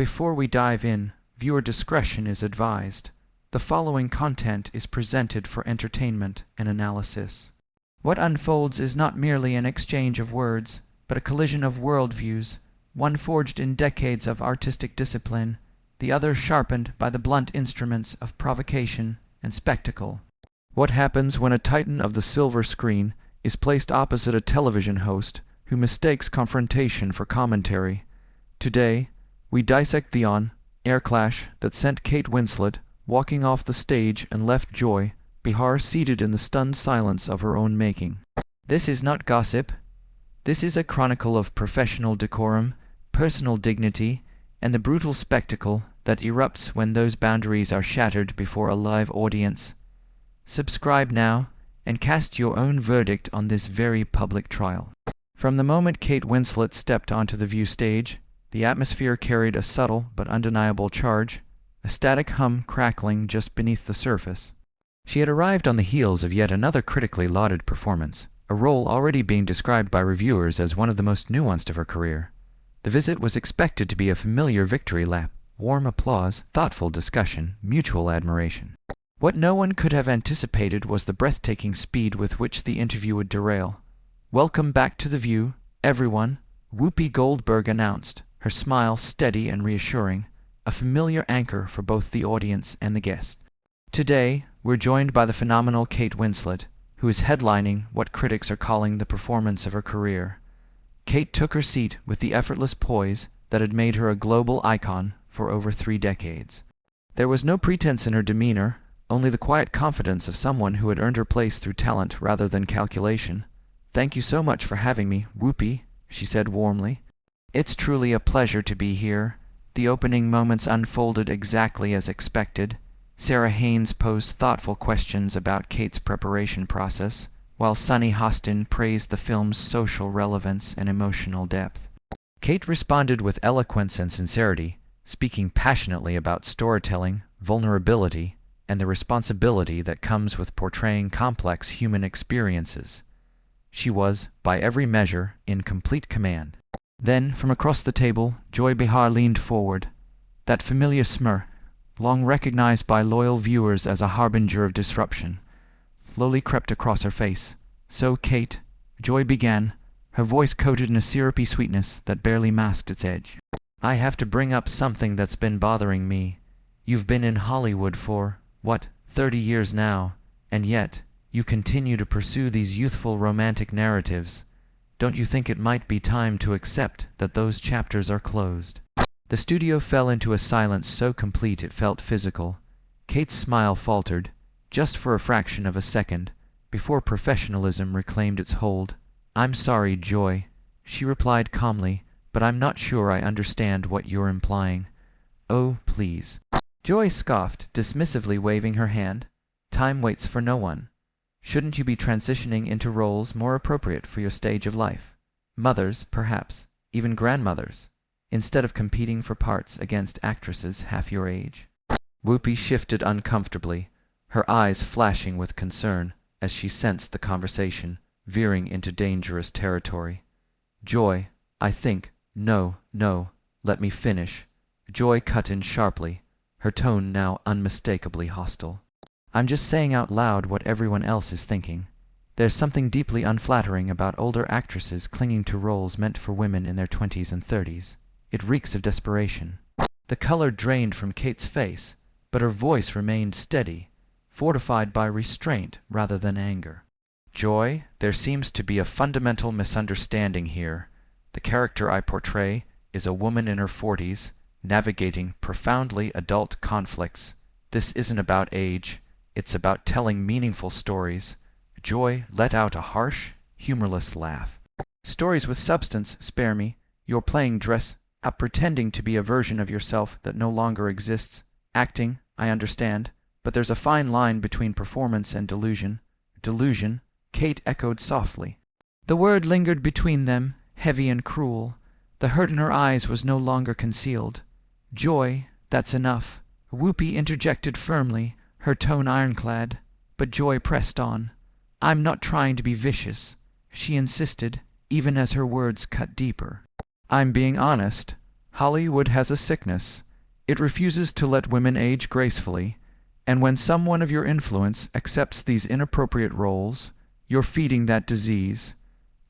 Before we dive in, viewer discretion is advised. The following content is presented for entertainment and analysis. What unfolds is not merely an exchange of words, but a collision of worldviews, one forged in decades of artistic discipline, the other sharpened by the blunt instruments of provocation and spectacle. What happens when a titan of the silver screen is placed opposite a television host who mistakes confrontation for commentary? Today, we dissect the on-air clash that sent Kate Winslet walking off the stage and left Joy Behar seated in the stunned silence of her own making. This is not gossip. This is a chronicle of professional decorum, personal dignity, and the brutal spectacle that erupts when those boundaries are shattered before a live audience. Subscribe now and cast your own verdict on this very public trial. From the moment Kate Winslet stepped onto the view stage, the atmosphere carried a subtle but undeniable charge, a static hum crackling just beneath the surface. She had arrived on the heels of yet another critically lauded performance, a role already being described by reviewers as one of the most nuanced of her career. The visit was expected to be a familiar victory lap, warm applause, thoughtful discussion, mutual admiration. What no one could have anticipated was the breathtaking speed with which the interview would derail. "Welcome back to The View, everyone," Whoopi Goldberg announced, her smile steady and reassuring, a familiar anchor for both the audience and the guest. Today, we're joined by the phenomenal Kate Winslet, who is headlining what critics are calling the performance of her career. Kate took her seat with the effortless poise that had made her a global icon for over 3 decades. There was no pretense in her demeanor, only the quiet confidence of someone who had earned her place through talent rather than calculation. "Thank you so much for having me, Whoopi," she said warmly. "It's truly a pleasure to be here." The opening moments unfolded exactly as expected. Sarah Haynes posed thoughtful questions about Kate's preparation process, while Sunny Hostin praised the film's social relevance and emotional depth. Kate responded with eloquence and sincerity, speaking passionately about storytelling, vulnerability, and the responsibility that comes with portraying complex human experiences. She was, by every measure, in complete command. Then, from across the table, Joy Behar leaned forward. That familiar smirk, long recognized by loyal viewers as a harbinger of disruption, slowly crept across her face. "So, Kate," Joy began, her voice coated in a syrupy sweetness that barely masked its edge, "I have to bring up something that's been bothering me. You've been in Hollywood for, 30 years now, and yet you continue to pursue these youthful romantic narratives. Don't you think it might be time to accept that those chapters are closed?" The studio fell into a silence so complete it felt physical. Kate's smile faltered, just for a fraction of a second, before professionalism reclaimed its hold. "I'm sorry, Joy," she replied calmly, "but I'm not sure I understand what you're implying." "Oh, please." Joy scoffed, dismissively waving her hand. "Time waits for no one. Shouldn't you be transitioning into roles more appropriate for your stage of life? Mothers, perhaps, even grandmothers, instead of competing for parts against actresses half your age?" Whoopi shifted uncomfortably, her eyes flashing with concern as she sensed the conversation veering into dangerous territory. "Joy, I think—" No, let me finish." Joy cut in sharply, her tone now unmistakably hostile. "I'm just saying out loud what everyone else is thinking. There's something deeply unflattering about older actresses clinging to roles meant for women in their 20s and 30s. It reeks of desperation." The color drained from Kate's face, but her voice remained steady, fortified by restraint rather than anger. "Joy, there seems to be a fundamental misunderstanding here. The character I portray is a woman in her 40s, navigating profoundly adult conflicts. This isn't about age. It's about telling meaningful stories." Joy let out a harsh, humorless laugh. "Stories with substance, spare me. You're playing dress up, pretending to be a version of yourself that no longer exists. Acting, I understand, but there's a fine line between performance and delusion." "Delusion?" Kate echoed softly. The word lingered between them, heavy and cruel. The hurt in her eyes was no longer concealed. "Joy, that's enough," Whoopi interjected firmly, her tone ironclad, but Joy pressed on. "I'm not trying to be vicious," she insisted, even as her words cut deeper. "I'm being honest." Hollywood has a sickness. It refuses to let women age gracefully, and when someone of your influence accepts these inappropriate roles, you're feeding that disease."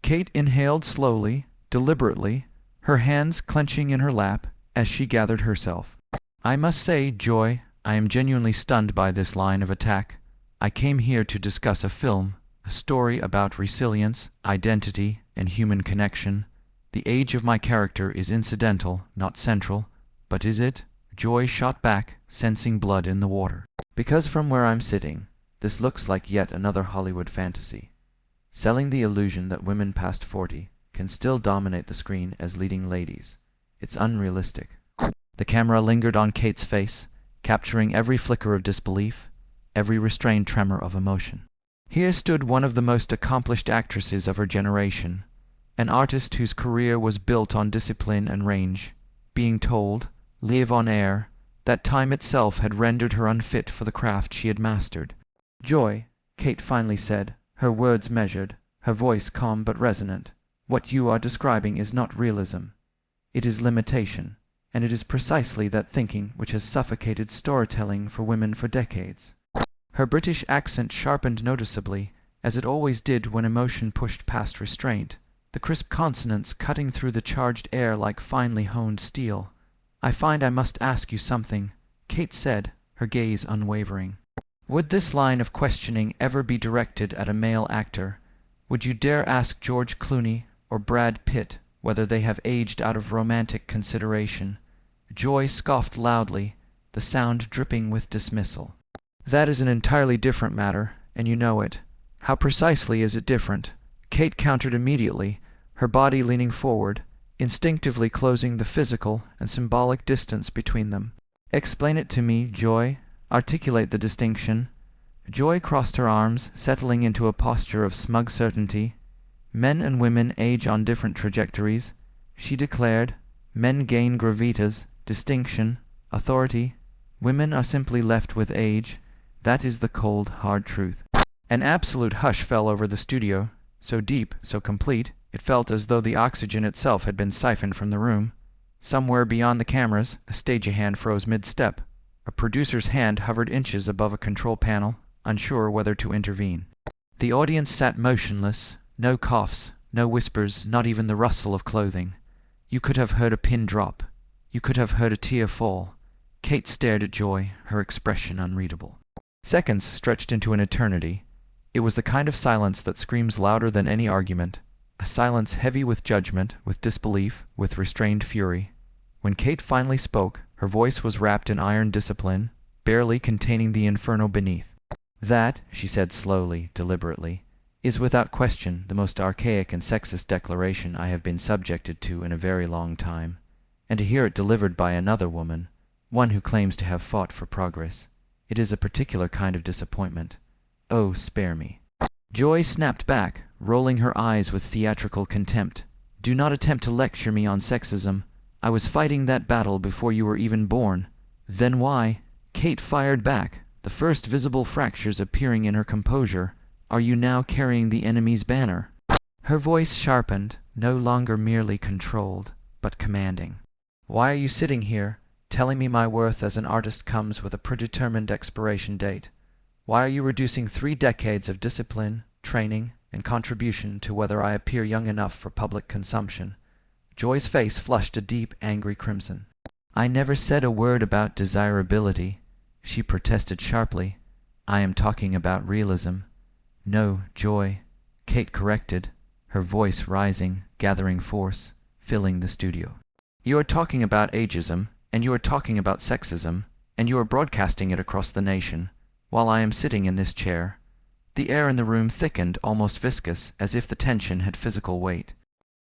Kate inhaled slowly, deliberately, her hands clenching in her lap as she gathered herself. "I must say, Joy, I am genuinely stunned by this line of attack. I came here to discuss a film, a story about resilience, identity, and human connection. The age of my character is incidental, not central. But is it?" Joy shot back, sensing blood in the water. "Because from where I'm sitting, this looks like yet another Hollywood fantasy, selling the illusion that women past 40 can still dominate the screen as leading ladies. It's unrealistic." The camera lingered on Kate's face, capturing every flicker of disbelief, every restrained tremor of emotion. Here stood one of the most accomplished actresses of her generation, an artist whose career was built on discipline and range, being told, live on air, that time itself had rendered her unfit for the craft she had mastered. "Joy," Kate finally said, her words measured, her voice calm but resonant, "what you are describing is not realism. It is limitation, and it is precisely that thinking which has suffocated storytelling for women for decades." Her British accent sharpened noticeably, as it always did when emotion pushed past restraint, the crisp consonants cutting through the charged air like finely honed steel. "I find I must ask you something," Kate said, her gaze unwavering. "Would this line of questioning ever be directed at a male actor? Would you dare ask George Clooney or Brad Pitt whether they have aged out of romantic consideration?" Joy scoffed loudly, the sound dripping with dismissal. "That is an entirely different matter, and you know it." "How precisely is it different?" Kate countered immediately, her body leaning forward, instinctively closing the physical and symbolic distance between them. "Explain it to me, Joy. Articulate the distinction." Joy crossed her arms, settling into a posture of smug certainty. "Men and women age on different trajectories," she declared. "Men gain gravitas, distinction, authority. Women are simply left with age. That is the cold, hard truth." An absolute hush fell over the studio, so deep, so complete, it felt as though the oxygen itself had been siphoned from the room. Somewhere beyond the cameras, a stagehand froze mid-step. A producer's hand hovered inches above a control panel, unsure whether to intervene. The audience sat motionless, no coughs, no whispers, not even the rustle of clothing. You could have heard a pin drop. You could have heard a tear fall. Kate stared at Joy, her expression unreadable. Seconds stretched into an eternity. It was the kind of silence that screams louder than any argument, a silence heavy with judgment, with disbelief, with restrained fury. When Kate finally spoke, her voice was wrapped in iron discipline, barely containing the inferno beneath. "That," she said slowly, deliberately, "is without question the most archaic and sexist declaration I have been subjected to in a very long time, and to hear it delivered by another woman, one who claims to have fought for progress, it is a particular kind of disappointment. Oh, spare me." Joy snapped back, rolling her eyes with theatrical contempt. "Do not attempt to lecture me on sexism. I was fighting that battle before you were even born." "Then why?" Kate fired back, the first visible fractures appearing in her composure. "Are you now carrying the enemy's banner?" Her voice sharpened, no longer merely controlled, but commanding. "Why are you sitting here, telling me my worth as an artist comes with a predetermined expiration date? Why are you reducing 3 decades of discipline, training, and contribution to whether I appear young enough for public consumption?" Joy's face flushed a deep, angry crimson. "I never said a word about desirability," she protested sharply. "I am talking about realism." "No, Joy," Kate corrected, her voice rising, gathering force, filling the studio. "You are talking about ageism, and you are talking about sexism, and you are broadcasting it across the nation, while I am sitting in this chair." The air in the room thickened, almost viscous, as if the tension had physical weight.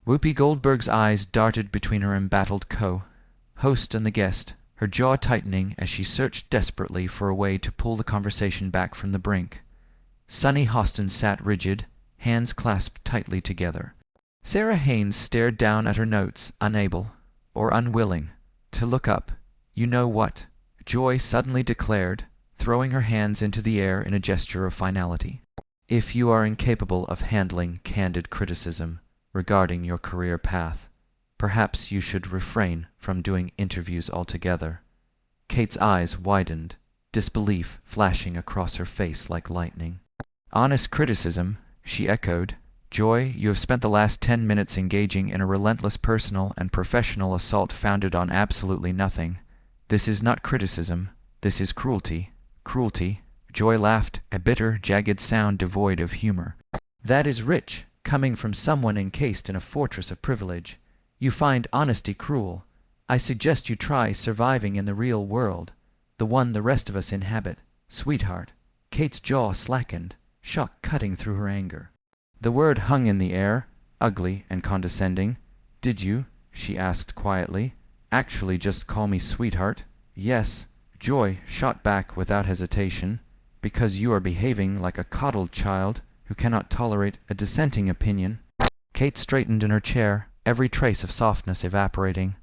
Whoopi Goldberg's eyes darted between her embattled co-host and the guest, her jaw tightening as she searched desperately for a way to pull the conversation back from the brink. Sunny Hostin sat rigid, hands clasped tightly together. Sarah Haynes stared down at her notes, unable, or unwilling, to look up. "You know what?" Joy suddenly declared, throwing her hands into the air in a gesture of finality. "If you are incapable of handling candid criticism regarding your career path, Perhaps you should refrain from doing interviews altogether." Kate's eyes widened, disbelief flashing across her face like lightning. "Honest criticism," she echoed. "Joy, you have spent the last 10 minutes engaging in a relentless personal and professional assault founded on absolutely nothing. This is not criticism. This is cruelty." "Cruelty?" Joy laughed, a bitter, jagged sound devoid of humor. "That is rich, coming from someone encased in a fortress of privilege. You find honesty cruel. I suggest you try surviving in the real world, the one the rest of us inhabit, sweetheart." Kate's jaw slackened, shock cutting through her anger. The word hung in the air, ugly and condescending. "Did you," she asked quietly, "actually just call me sweetheart?" "Yes," Joy shot back without hesitation, "because you are behaving like a coddled child who cannot tolerate a dissenting opinion." Kate straightened in her chair, every trace of softness evaporating.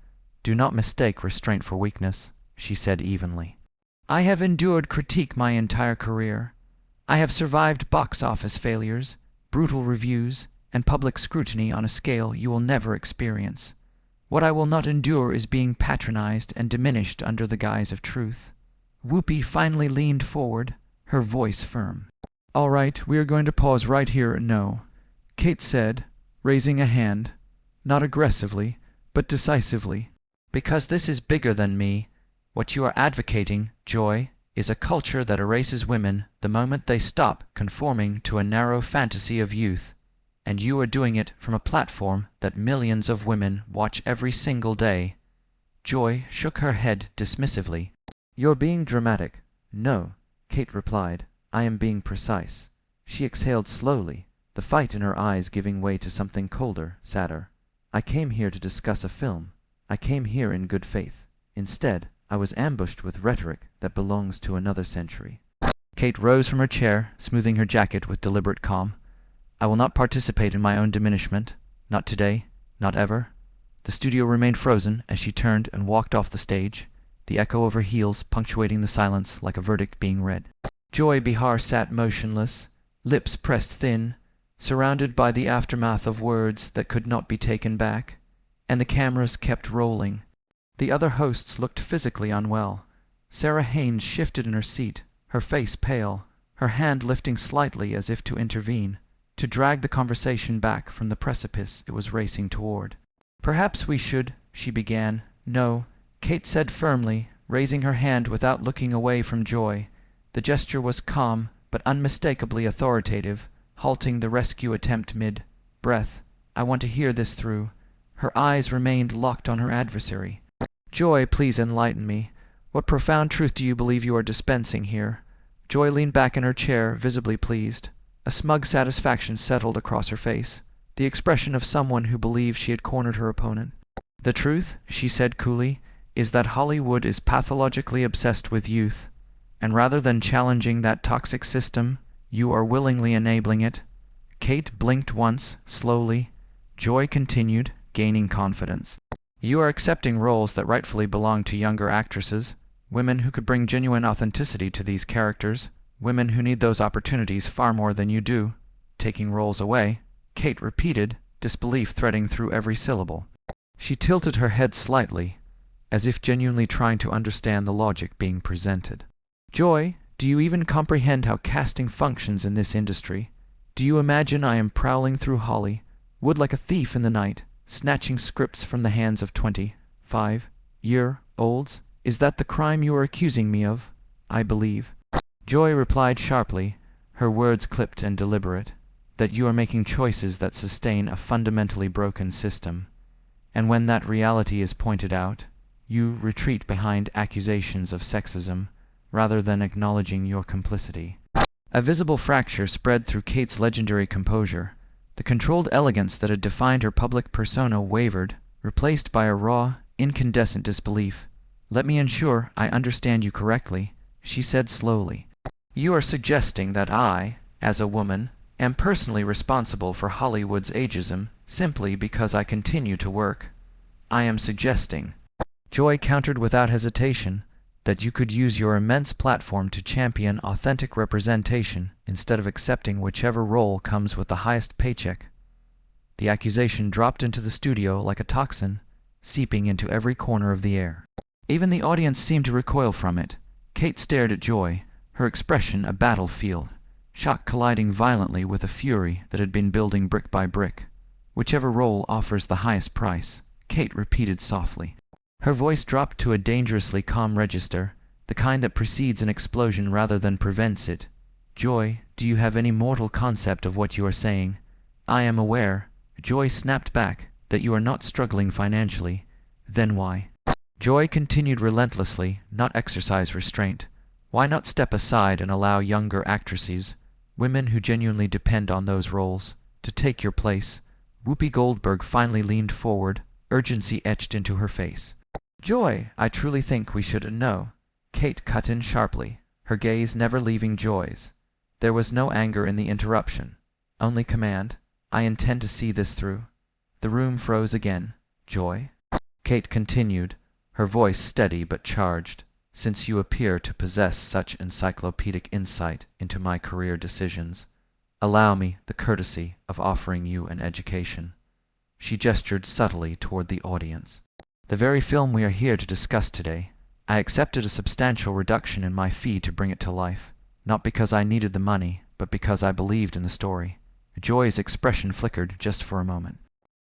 "Do not mistake restraint for weakness," she said evenly. "I have endured critique my entire career. I have survived box office failures, brutal reviews, and public scrutiny on a scale you will never experience. What I will not endure is being patronized and diminished under the guise of truth." Whoopi finally leaned forward, her voice firm. "All right, we are going to pause right here, no," Kate said, raising a hand, not aggressively, but decisively. "Because this is bigger than me. What you are advocating, Joy, is a culture that erases women the moment they stop conforming to a narrow fantasy of youth, and you are doing it from a platform that millions of women watch every single day." Joy shook her head dismissively. "You're being dramatic." "No," Kate replied. "I am being precise." She exhaled slowly, the fight in her eyes giving way to something colder, sadder. "I came here to discuss a film. I came here in good faith. Instead, I was ambushed with rhetoric that belongs to another century." Kate rose from her chair, smoothing her jacket with deliberate calm. "I will not participate in my own diminishment. Not today. Not ever." The studio remained frozen as she turned and walked off the stage, the echo of her heels punctuating the silence like a verdict being read. Joy Behar sat motionless, lips pressed thin, surrounded by the aftermath of words that could not be taken back, and the cameras kept rolling. The other hosts looked physically unwell. Sarah Haynes shifted in her seat, her face pale, her hand lifting slightly as if to intervene, to drag the conversation back from the precipice it was racing toward. "Perhaps we should," she began. "No," Kate said firmly, raising her hand without looking away from Joy. The gesture was calm, but unmistakably authoritative, halting the rescue attempt mid-breath. "I want to hear this through." Her eyes remained locked on her adversary. "Joy, please enlighten me. What profound truth do you believe you are dispensing here?" Joy leaned back in her chair, visibly pleased. A smug satisfaction settled across her face, the expression of someone who believed she had cornered her opponent. "The truth," she said coolly, "is that Hollywood is pathologically obsessed with youth, and rather than challenging that toxic system, you are willingly enabling it." Kate blinked once, slowly. Joy continued, gaining confidence. "You are accepting roles that rightfully belong to younger actresses, women who could bring genuine authenticity to these characters, women who need those opportunities far more than you do. Taking roles away," Kate repeated, disbelief threading through every syllable. She tilted her head slightly, as if genuinely trying to understand the logic being presented. "Joy, do you even comprehend how casting functions in this industry? Do you imagine I am prowling through Hollywood like a thief in the night, snatching scripts from the hands of 25-year-olds? Is that the crime you are accusing me of?" "I believe," Joy replied sharply, her words clipped and deliberate, "that you are making choices that sustain a fundamentally broken system. And when that reality is pointed out, you retreat behind accusations of sexism, rather than acknowledging your complicity." A visible fracture spread through Kate's legendary composure. The controlled elegance that had defined her public persona wavered, replaced by a raw, incandescent disbelief. "Let me ensure I understand you correctly," she said slowly. "You are suggesting that I, as a woman, am personally responsible for Hollywood's ageism simply because I continue to work." "I am suggesting," Joy countered without hesitation, "that you could use your immense platform to champion authentic representation instead of accepting whichever role comes with the highest paycheck." The accusation dropped into the studio like a toxin, seeping into every corner of the air. Even the audience seemed to recoil from it. Kate stared at Joy, her expression a battlefield, shock colliding violently with a fury that had been building brick by brick. "Whichever role offers the highest price," Kate repeated softly. Her voice dropped to a dangerously calm register, the kind that precedes an explosion rather than prevents it. "Joy, do you have any mortal concept of what you are saying? I am aware," Joy snapped back, "that you are not struggling financially. Then why?" Joy continued relentlessly, "Not exercise restraint. Why not step aside and allow younger actresses, women who genuinely depend on those roles, to take your place?" Whoopi Goldberg finally leaned forward, urgency etched into her face. "Joy, I truly think we should know," Kate cut in sharply, her gaze never leaving Joy's. There was no anger in the interruption, only command. "I intend to see this through." The room froze again. "Joy?" Kate continued, her voice steady but charged. "Since you appear to possess such encyclopedic insight into my career decisions, allow me the courtesy of offering you an education." She gestured subtly toward the audience. "The very film we are here to discuss today, I accepted a substantial reduction in my fee to bring it to life, not because I needed the money, but because I believed in the story." Joy's expression flickered just for a moment.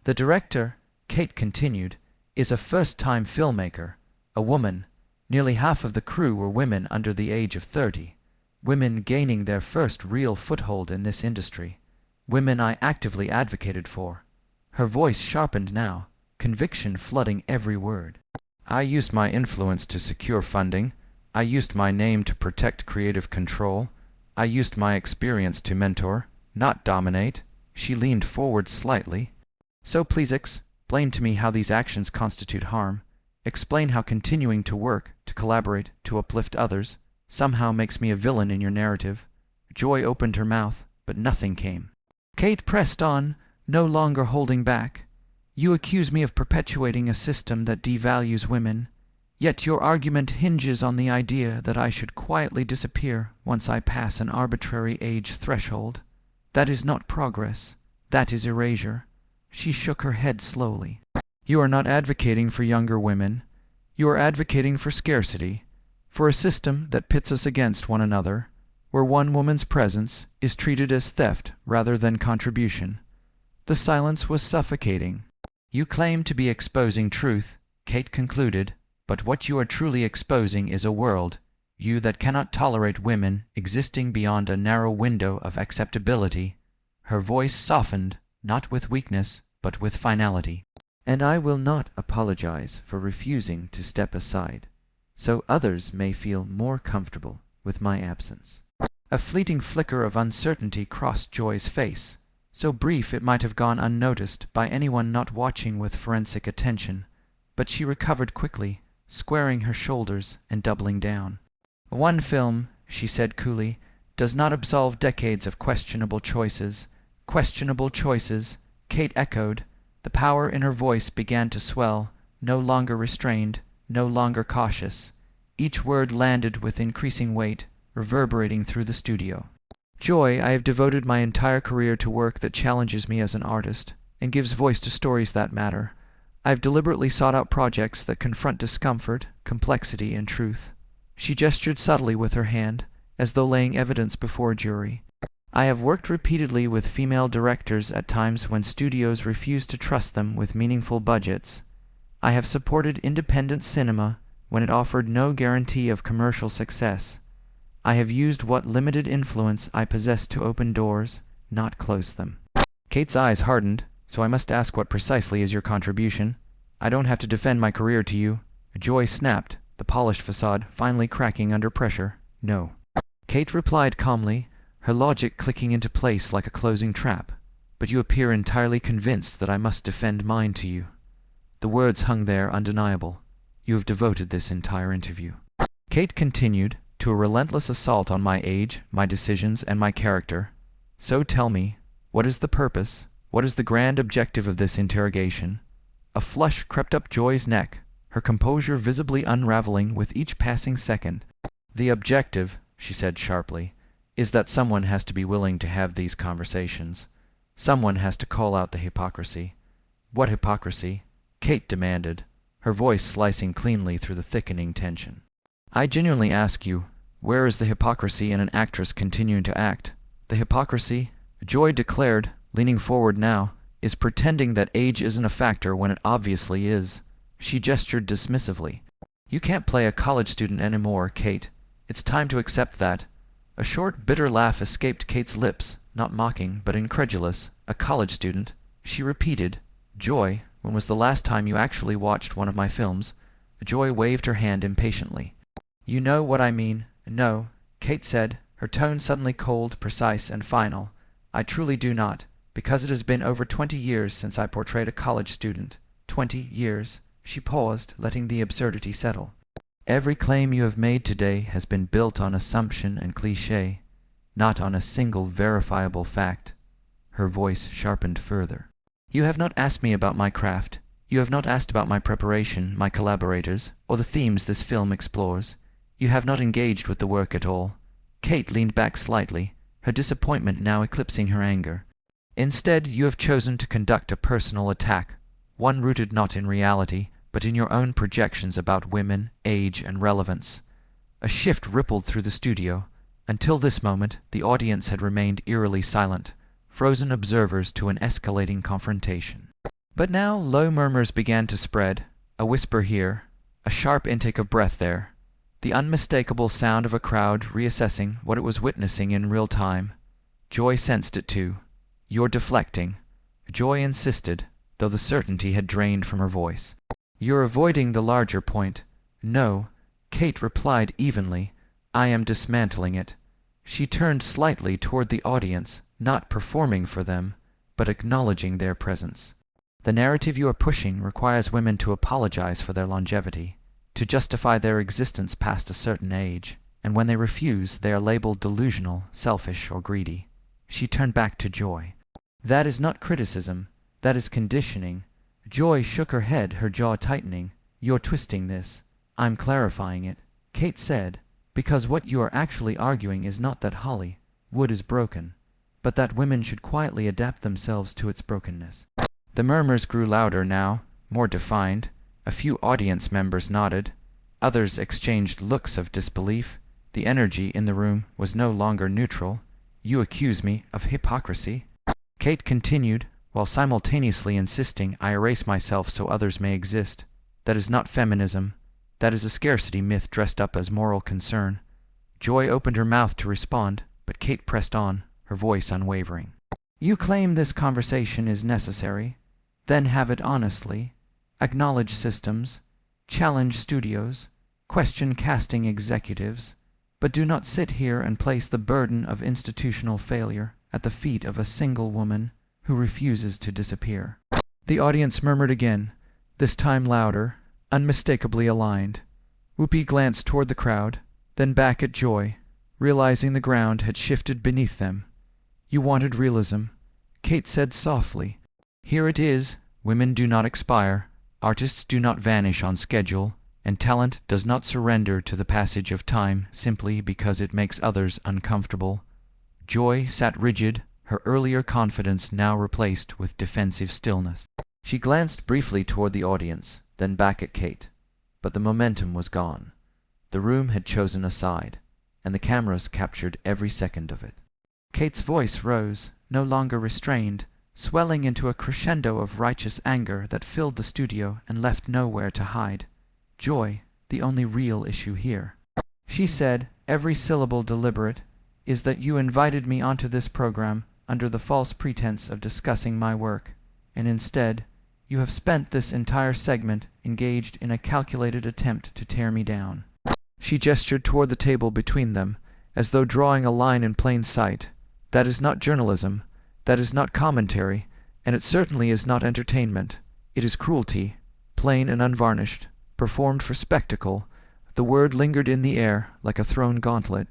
"The director," Kate continued, "is a first-time filmmaker, a woman. Nearly half of the crew were women under the age of 30, women gaining their first real foothold in this industry, women I actively advocated for." Her voice sharpened now, conviction flooding every word. "I used my influence to secure funding. I used my name to protect creative control. I used my experience to mentor, not dominate." She leaned forward slightly. "So please explain to me how these actions constitute harm. Explain how continuing to work, to collaborate, to uplift others, somehow makes me a villain in your narrative." Joy opened her mouth, but nothing came. Kate pressed on, no longer holding back. "You accuse me of perpetuating a system that devalues women, yet your argument hinges on the idea that I should quietly disappear once I pass an arbitrary age threshold. That is not progress. That is erasure." She shook her head slowly. "You are not advocating for younger women. You are advocating for scarcity, for a system that pits us against one another, where one woman's presence is treated as theft rather than contribution." The silence was suffocating. "You claim to be exposing truth," Kate concluded, "but what you are truly exposing is a world, you that cannot tolerate women existing beyond a narrow window of acceptability." Her voice softened, not with weakness, but with finality. "And I will not apologize for refusing to step aside, so others may feel more comfortable with my absence." A fleeting flicker of uncertainty crossed Joy's face, so brief it might have gone unnoticed by anyone not watching with forensic attention, but she recovered quickly, squaring her shoulders and doubling down. "One film," she said coolly, "does not absolve decades of questionable choices." "Questionable choices," Kate echoed. The power in her voice began to swell, no longer restrained, no longer cautious. Each word landed with increasing weight, reverberating through the studio. "Joy, I have devoted my entire career to work that challenges me as an artist, and gives voice to stories that matter. I have deliberately sought out projects that confront discomfort, complexity, and truth." She gestured subtly with her hand, as though laying evidence before a jury. "I have worked repeatedly with female directors at times when studios refused to trust them with meaningful budgets. I have supported independent cinema when it offered no guarantee of commercial success. I have used what limited influence I possess to open doors, not close them." Kate's eyes hardened. "So I must ask, what precisely is your contribution? I don't have to defend my career to you." Joy snapped, the polished facade finally cracking under pressure. "No." Kate replied calmly, her logic clicking into place like a closing trap. "But you appear entirely convinced that I must defend mine to you." The words hung there undeniable. "You have devoted this entire interview," Kate continued, "to a relentless assault on my age, my decisions, and my character. So tell me, what is the purpose, what is the grand objective of this interrogation?" A flush crept up Joy's neck, her composure visibly unraveling with each passing second. "The objective," she said sharply, "is that someone has to be willing to have these conversations. Someone has to call out the hypocrisy." "What hypocrisy?" Kate demanded, her voice slicing cleanly through the thickening tension. "I genuinely ask you, where is the hypocrisy in an actress continuing to act? The hypocrisy," Joy declared, leaning forward now, "is pretending that age isn't a factor when it obviously is." She gestured dismissively. "You can't play a college student anymore, Kate. It's time to accept that." A short, bitter laugh escaped Kate's lips, not mocking, but incredulous. "A college student?" she repeated. "Joy, when was the last time you actually watched one of my films?" Joy waved her hand impatiently. "You know what I mean." "No," Kate said, her tone suddenly cold, precise, and final. "I truly do not, because it has been over 20 years since I portrayed a college student. 20 years." She paused, letting the absurdity settle. "Every claim you have made today has been built on assumption and cliché, not on a single verifiable fact." Her voice sharpened further. "You have not asked me about my craft. You have not asked about my preparation, my collaborators, or the themes this film explores. You have not engaged with the work at all." Kate leaned back slightly, her disappointment now eclipsing her anger. "Instead, you have chosen to conduct a personal attack, one rooted not in reality, but in your own projections about women, age, and relevance." A shift rippled through the studio. Until this moment, the audience had remained eerily silent, frozen observers to an escalating confrontation. But now low murmurs began to spread, a whisper here, a sharp intake of breath there, the unmistakable sound of a crowd reassessing what it was witnessing in real time. Joy sensed it too. "You're deflecting," Joy insisted, though the certainty had drained from her voice. "You're avoiding the larger point." "No," Kate replied evenly. "I am dismantling it." She turned slightly toward the audience, not performing for them, but acknowledging their presence. "The narrative you are pushing requires women to apologize for their longevity, to justify their existence past a certain age, and when they refuse, they are labeled delusional, selfish, or greedy." She turned back to Joy. "That is not criticism, that is conditioning." Joy shook her head, her jaw tightening. "You're twisting this." "I'm clarifying it," Kate said, "because what you are actually arguing is not that Hollywood is broken, but that women should quietly adapt themselves to its brokenness." The murmurs grew louder now, more defined. A few audience members nodded. Others exchanged looks of disbelief. The energy in the room was no longer neutral. "You accuse me of hypocrisy," Kate continued, while simultaneously insisting I erase myself so others may exist. "That is not feminism. That is a scarcity myth dressed up as moral concern." Joy opened her mouth to respond, but Kate pressed on, her voice unwavering. "You claim this conversation is necessary. Then have it honestly. Acknowledge systems, challenge studios, question casting executives, but do not sit here and place the burden of institutional failure at the feet of a single woman who refuses to disappear." The audience murmured again, this time louder, unmistakably aligned. Whoopi glanced toward the crowd, then back at Joy, realizing the ground had shifted beneath them. "You wanted realism," Kate said softly. "Here it is. Women do not expire, artists do not vanish on schedule, and talent does not surrender to the passage of time simply because it makes others uncomfortable." Joy sat rigid, her earlier confidence now replaced with defensive stillness. She glanced briefly toward the audience, then back at Kate, but the momentum was gone. The room had chosen a side, and the cameras captured every second of it. Kate's voice rose, no longer restrained, swelling into a crescendo of righteous anger that filled the studio and left nowhere to hide. "Joy, the only real issue here," she said, every syllable deliberate, "is that you invited me onto this program under the false pretense of discussing my work, and instead, you have spent this entire segment engaged in a calculated attempt to tear me down." She gestured toward the table between them, as though drawing a line in plain sight. "That is not journalism, that is not commentary, and it certainly is not entertainment. It is cruelty, plain and unvarnished, performed for spectacle." The word lingered in the air like a thrown gauntlet.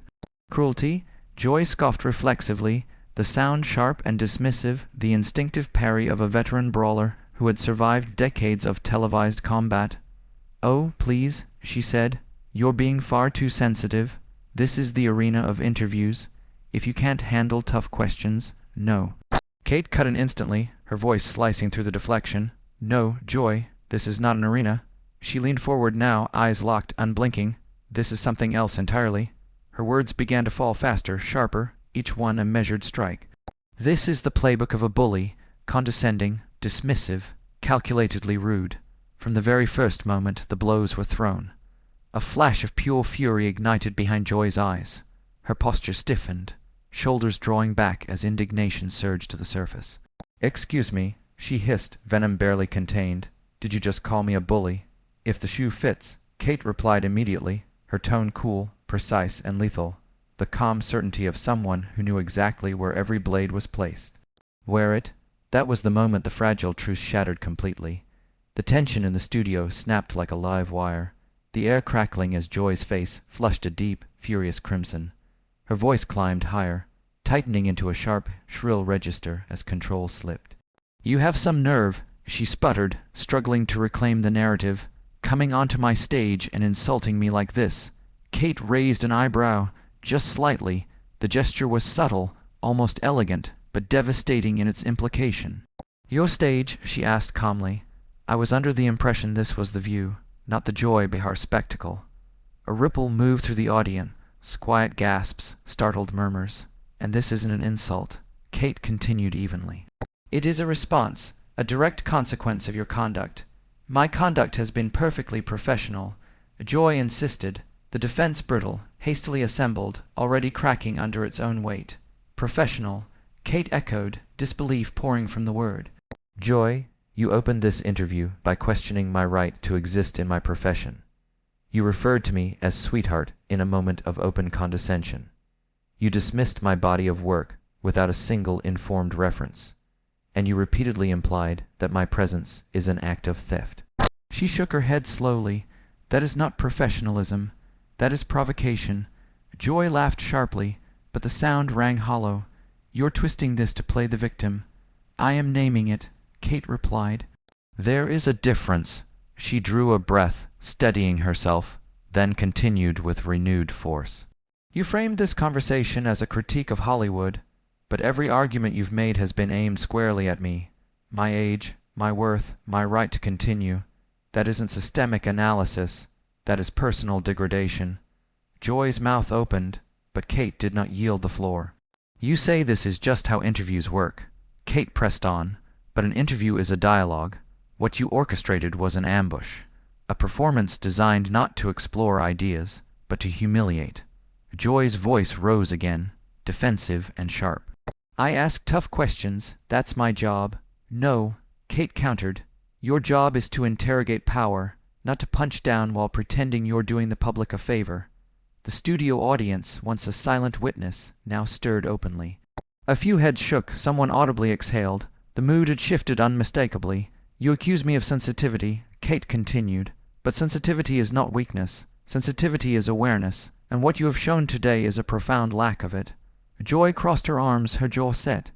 "Cruelty?" Joy scoffed reflexively, the sound sharp and dismissive, the instinctive parry of a veteran brawler who had survived decades of televised combat. "Oh, please," she said, "you're being far too sensitive. This is the arena of interviews. If you can't handle tough questions, no." Kate cut in instantly, her voice slicing through the deflection. "No, Joy, this is not an arena." She leaned forward now, eyes locked, unblinking. This is something else entirely. Her words began to fall faster, sharper, each one a measured strike. This is the playbook of a bully, condescending, dismissive, calculatedly rude. From the very first moment the blows were thrown. A flash of pure fury ignited behind Joy's eyes. Her posture stiffened, shoulders drawing back as indignation surged to the surface. "Excuse me," she hissed, venom barely contained. "Did you just call me a bully?" "If the shoe fits," Kate replied immediately, her tone cool, precise, and lethal, the calm certainty of someone who knew exactly where every blade was placed. Wear it? That was the moment the fragile truce shattered completely. The tension in the studio snapped like a live wire, the air crackling as Joy's face flushed a deep, furious crimson. Her voice climbed higher, tightening into a sharp, shrill register as control slipped. "You have some nerve," she sputtered, struggling to reclaim the narrative, "coming onto my stage and insulting me like this." Kate raised an eyebrow, just slightly. The gesture was subtle, almost elegant, but devastating in its implication. "Your stage?" she asked calmly. "I was under the impression this was the view, not the Joy Behar spectacle." A ripple moved through the audience, quiet gasps, startled murmurs. "And this isn't an insult," Kate continued evenly. "It is a response, a direct consequence of your conduct. My conduct has been perfectly professional." Joy insisted, the defense brittle, hastily assembled, already cracking under its own weight. "Professional," Kate echoed, disbelief pouring from the word. "Joy, you opened this interview by questioning my right to exist in my profession. You referred to me as sweetheart in a moment of open condescension. You dismissed my body of work without a single informed reference, and you repeatedly implied that my presence is an act of theft." She shook her head slowly. "That is not professionalism. That is provocation." Joy laughed sharply, but the sound rang hollow. "You're twisting this to play the victim." "I am naming it," Kate replied. "There is a difference." She drew a breath, steadying herself, then continued with renewed force. "You framed this conversation as a critique of Hollywood, but every argument you've made has been aimed squarely at me. My age, my worth, my right to continue. That isn't systemic analysis. That is personal degradation." Joy's mouth opened, but Kate did not yield the floor. "You say this is just how interviews work," Kate pressed on, "but an interview is a dialogue. What you orchestrated was an ambush, a performance designed not to explore ideas, but to humiliate." Joy's voice rose again, defensive and sharp. "I ask tough questions. That's my job." "No," Kate countered. "Your job is to interrogate power, not to punch down while pretending you're doing the public a favor." The studio audience, once a silent witness, now stirred openly. A few heads shook, someone audibly exhaled. The mood had shifted unmistakably. "You accuse me of sensitivity," Kate continued, "but sensitivity is not weakness. Sensitivity is awareness, and what you have shown today is a profound lack of it." Joy crossed her arms, her jaw set.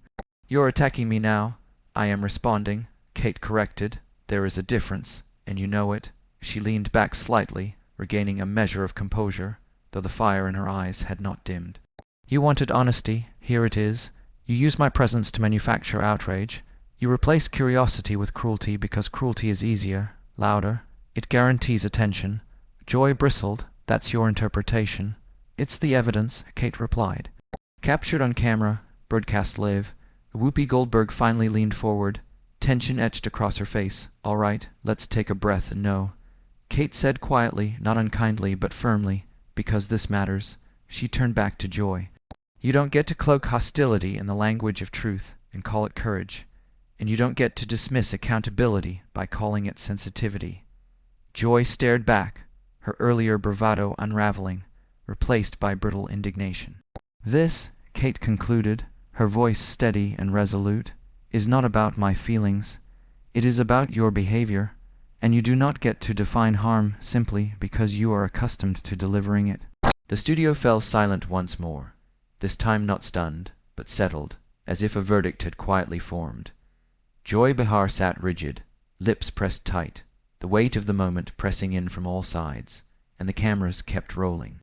"You're attacking me now." "I am responding," Kate corrected. "There is a difference, and you know it." She leaned back slightly, regaining a measure of composure, though the fire in her eyes had not dimmed. "You wanted honesty. Here it is. You use my presence to manufacture outrage. You replace curiosity with cruelty because cruelty is easier, louder. It guarantees attention." Joy bristled. "That's your interpretation." "It's the evidence," Kate replied. Captured on camera, broadcast live, Whoopi Goldberg finally leaned forward, tension etched across her face. "All right, let's take a breath and know." Kate said quietly, not unkindly, but firmly, "Because this matters." She turned back to Joy. "You don't get to cloak hostility in the language of truth and call it courage, and you don't get to dismiss accountability by calling it sensitivity." Joy stared back, her earlier bravado unraveling, replaced by brittle indignation. "This," Kate concluded, her voice steady and resolute, "is not about my feelings. It is about your behavior, and you do not get to define harm simply because you are accustomed to delivering it." The studio fell silent once more, this time not stunned, but settled, as if a verdict had quietly formed. Joy Behar sat rigid, lips pressed tight, the weight of the moment pressing in from all sides, and the cameras kept rolling.